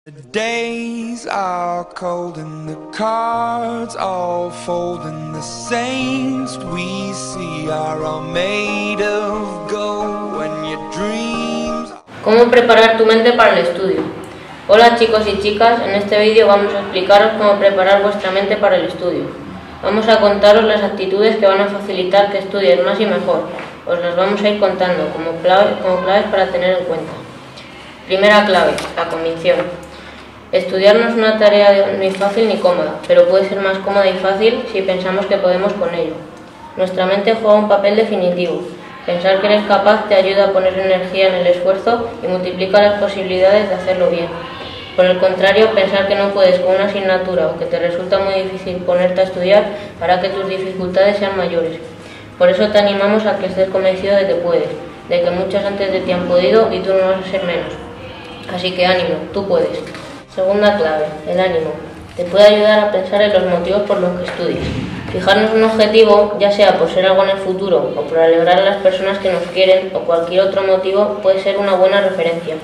The days are cold and the cards all fold and the saints we see are all made of gold when your dreams... ¿Cómo preparar tu mente para el estudio? Hola chicos y chicas, en este vídeo vamos a explicaros cómo preparar vuestra mente para el estudio. Vamos a contaros las actitudes que van a facilitar que estudies más y mejor. Os las vamos a ir contando como claves para tener en cuenta. Primera clave, la convicción. Estudiar no es una tarea ni fácil ni cómoda, pero puede ser más cómoda y fácil si pensamos que podemos con ello. Nuestra mente juega un papel definitivo. Pensar que eres capaz te ayuda a poner energía en el esfuerzo y multiplica las posibilidades de hacerlo bien. Por el contrario, pensar que no puedes con una asignatura o que te resulta muy difícil ponerte a estudiar hará que tus dificultades sean mayores. Por eso te animamos a que estés convencido de que puedes, de que muchos antes de ti han podido y tú no vas a ser menos. Así que ánimo, tú puedes. Segunda clave, el ánimo. Te puede ayudar a pensar en los motivos por los que estudias. Fijarnos un objetivo, ya sea por ser algo en el futuro o por alegrar a las personas que nos quieren o cualquier otro motivo, puede ser una buena referencia.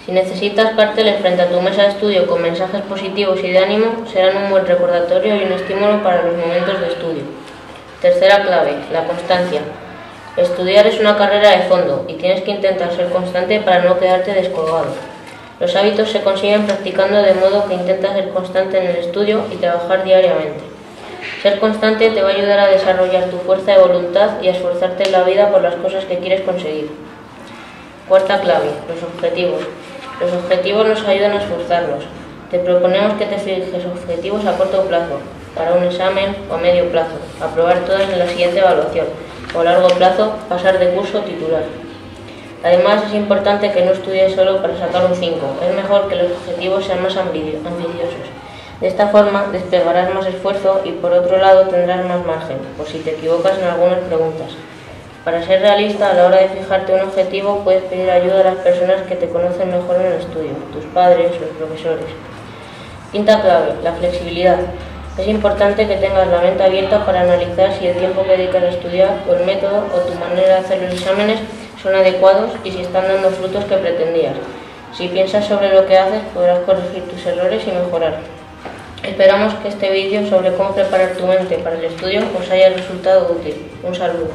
Si necesitas carteles frente a tu mesa de estudio con mensajes positivos y de ánimo, serán un buen recordatorio y un estímulo para los momentos de estudio. Tercera clave, la constancia. Estudiar es una carrera de fondo y tienes que intentar ser constante para no quedarte descolgado. Los hábitos se consiguen practicando, de modo que intenta ser constante en el estudio y trabajar diariamente. Ser constante te va a ayudar a desarrollar tu fuerza de voluntad y a esforzarte en la vida por las cosas que quieres conseguir. Cuarta clave, los objetivos. Los objetivos nos ayudan a esforzarnos. Te proponemos que te fijes objetivos a corto plazo, para un examen o a medio plazo, aprobar todas en la siguiente evaluación, o a largo plazo, pasar de curso o titular. Además, es importante que no estudies solo para sacar un 5, es mejor que los objetivos sean más ambiciosos. De esta forma, desplegarás más esfuerzo y por otro lado tendrás más margen, por si te equivocas en algunas preguntas. Para ser realista, a la hora de fijarte un objetivo, puedes pedir ayuda a las personas que te conocen mejor en el estudio, tus padres, los profesores. Quinta clave, la flexibilidad. Es importante que tengas la mente abierta para analizar si el tiempo que dedicas a estudiar o el método o tu manera de hacer los exámenes son adecuados y si están dando frutos que pretendías. Si piensas sobre lo que haces, podrás corregir tus errores y mejorar. Esperamos que este vídeo sobre cómo preparar tu mente para el estudio os haya resultado útil. Un saludo.